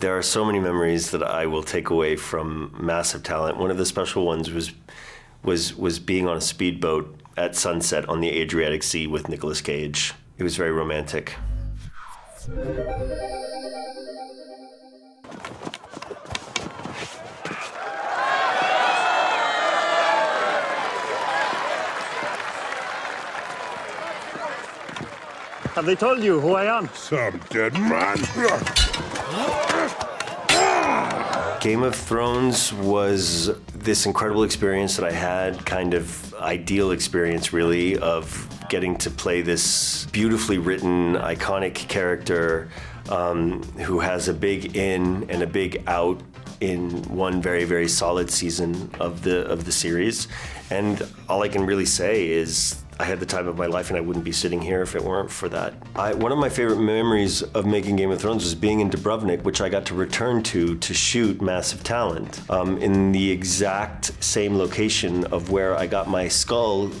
There are so many memories that I will take away from Massive Talent. One of the special ones was being on a speedboat at sunset on the Adriatic Sea with Nicolas Cage. It was very romantic. Have they told you who I am? Some dead man. Game of Thrones was this incredible experience that I had, kind of ideal experience really, of getting to play this beautifully written, iconic character who has a big in and a big out in one very, very solid season of the series. And all I can really say is I had the time of my life, and I wouldn't be sitting here if it weren't for that. One of my favorite memories of making Game of Thrones was being in Dubrovnik, which I got to return to shoot Massive Talent, in the exact same location of where I got my skull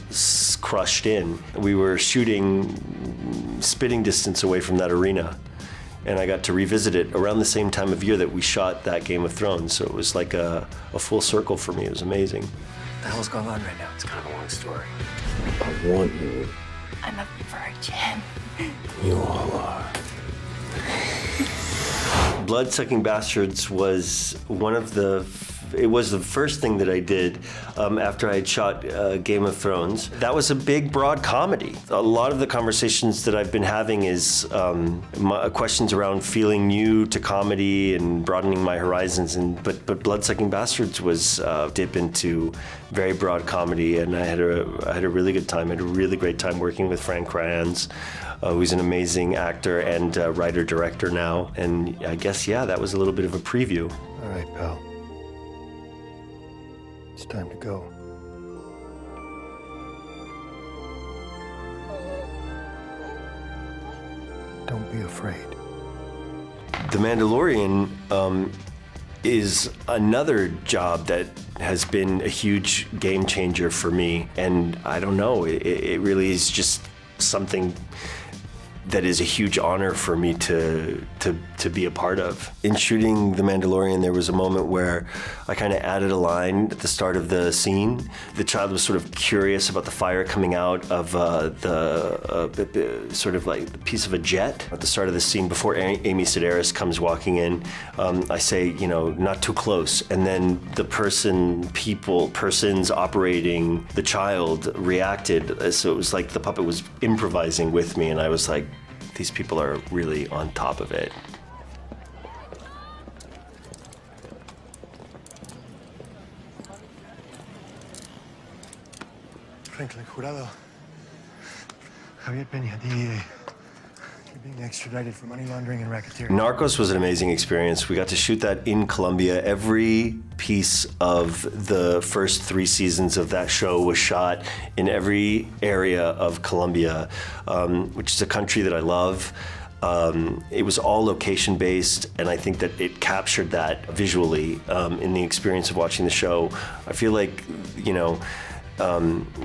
crushed in. We were shooting spitting distance away from that arena, and I got to revisit it around the same time of year that we shot that Game of Thrones, so it was like a full circle for me. It was amazing. What the hell's going on right now? It's kind of a long story. I want you. I'm a virgin. You all are. Blood-Sucking Bastards was it was the first thing that I did after I had shot Game of Thrones. That was a big, broad comedy. A lot of the conversations that I've been having is questions around feeling new to comedy and broadening my horizons. But Blood-Sucking Bastards was dip into very broad comedy, and I had a really good time. I had a really great time working with Frank Kranz, who's an amazing actor and writer-director now. And I guess, yeah, that was a little bit of a preview. All right, pal. It's time to go. Don't be afraid. The Mandalorian is another job that has been a huge game changer for me. And I don't know, it really is just something that is a huge honor for me to be a part of. In shooting The Mandalorian, there was a moment where I kind of added a line at the start of the scene. The child was sort of curious about the fire coming out of sort of like the piece of a jet. At the start of the scene, before Amy Sedaris comes walking in, I say, you know, not too close. And then the persons operating the child reacted. So it was like the puppet was improvising with me, and I was like, these people are really on top of it. Franklin Jurado. Javier Peña, DEA. You're being extradited for money laundering and racketeering. Narcos was an amazing experience. We got to shoot that in Colombia. Every piece of the first 3 seasons of that show was shot in every area of Colombia, which is a country that I love. It was all location-based, and I think that it captured that visually in the experience of watching the show. I feel like, you know,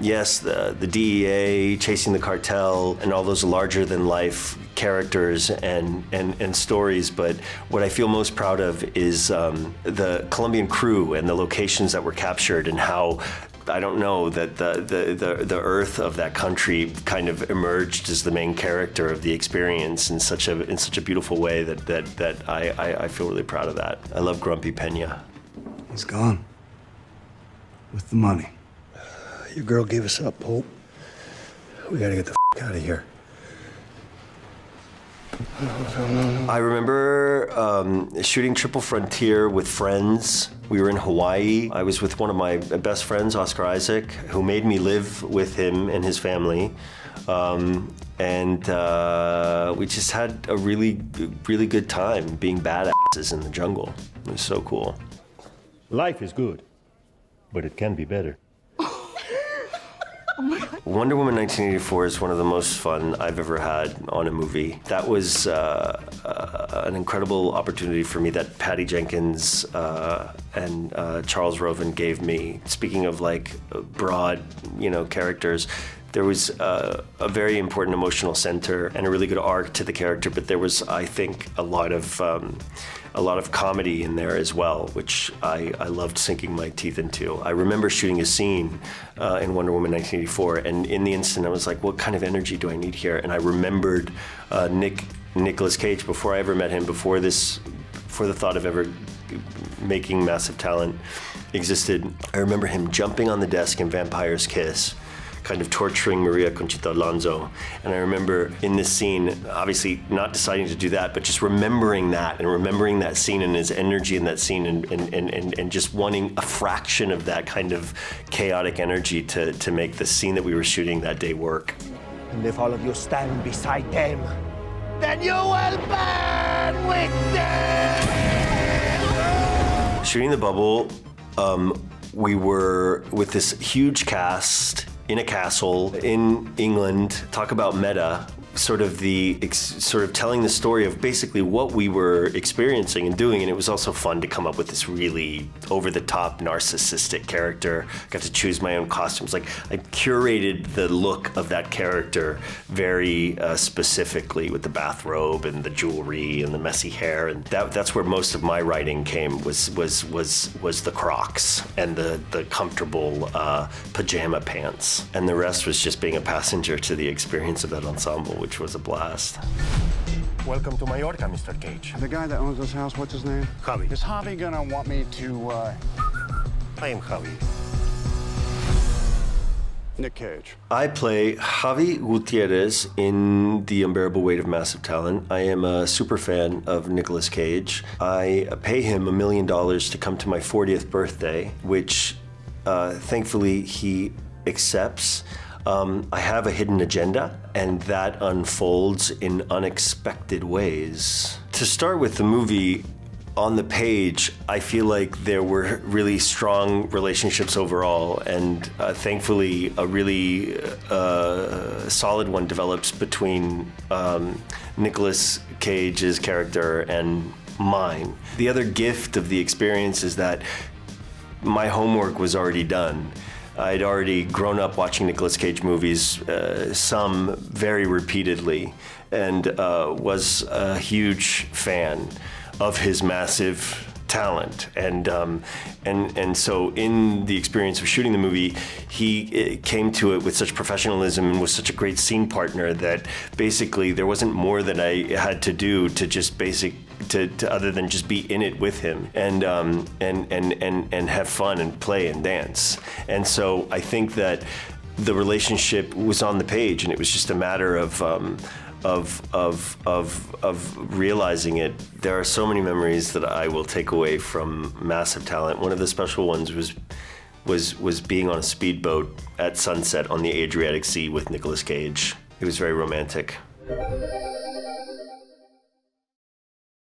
yes, the DEA chasing the cartel and all those larger-than-life characters and stories, but what I feel most proud of is the Colombian crew and the locations that were captured, and how, I don't know, that the earth of that country kind of emerged as the main character of the experience in such a beautiful way that I feel really proud of that. I love Grumpy Peña. He's gone. With the money. Your girl gave us up, Pope. We gotta get the out of here. I remember shooting Triple Frontier with friends. We were in Hawaii. I was with one of my best friends, Oscar Isaac, who made me live with him and his family. And we just had a really, really good time being badasses in the jungle. It was so cool. Life is good, but it can be better. Wonder Woman 1984 is one of the most fun I've ever had on a movie. That was an incredible opportunity for me that Patty Jenkins and Charles Roven gave me. Speaking of like broad, you know, characters, There was a very important emotional center and a really good arc to the character, but there was, I think, a lot of comedy in there as well, which I loved sinking my teeth into. I remember shooting a scene in Wonder Woman 1984, and in the instant I was like, what kind of energy do I need here? And I remembered Nicolas Cage before I ever met him, before the thought of ever making Massive Talent existed. I remember him jumping on the desk in Vampire's Kiss, kind of torturing Maria Conchita Alonso. And I remember in this scene, obviously not deciding to do that, but just remembering that and remembering that scene and his energy in that scene and just wanting a fraction of that kind of chaotic energy to make the scene that we were shooting that day work. And if all of you stand beside them, then you will burn with them! Shooting The Bubble, we were with this huge cast in a castle in England. Talk about meta, sort of telling the story of basically what we were experiencing and doing, and it was also fun to come up with this really over-the-top narcissistic character. Got to choose my own costumes. Like, I curated the look of that character very specifically with the bathrobe and the jewelry and the messy hair, and that's where most of my writing came, was the Crocs and the comfortable pajama pants, and the rest was just being a passenger to the experience of that ensemble, which was a blast. Welcome to Mallorca, Mr. Cage. The guy that owns this house, what's his name? Javi. Is Javi gonna want me to, I am Javi. Nick Cage? I play Javi Gutierrez in The Unbearable Weight of Massive Talent. I am a super fan of Nicolas Cage. I pay him $1 million to come to my 40th birthday, which thankfully he accepts. I have a hidden agenda, and that unfolds in unexpected ways. To start with the movie, on the page, I feel like there were really strong relationships overall, and thankfully a really solid one develops between Nicolas Cage's character and mine. The other gift of the experience is that my homework was already done. I'd already grown up watching Nicolas Cage movies, some very repeatedly, and was a huge fan of his massive talent. And so in the experience of shooting the movie, he came to it with such professionalism and was such a great scene partner that basically there wasn't more that I had to do to just to other than just be in it with him and have fun and play and dance. And so I think that the relationship was on the page, and it was just a matter of realizing it. There are so many memories that I will take away from Massive Talent. One of the special ones was being on a speedboat at sunset on the Adriatic Sea with Nicolas Cage. It was very romantic.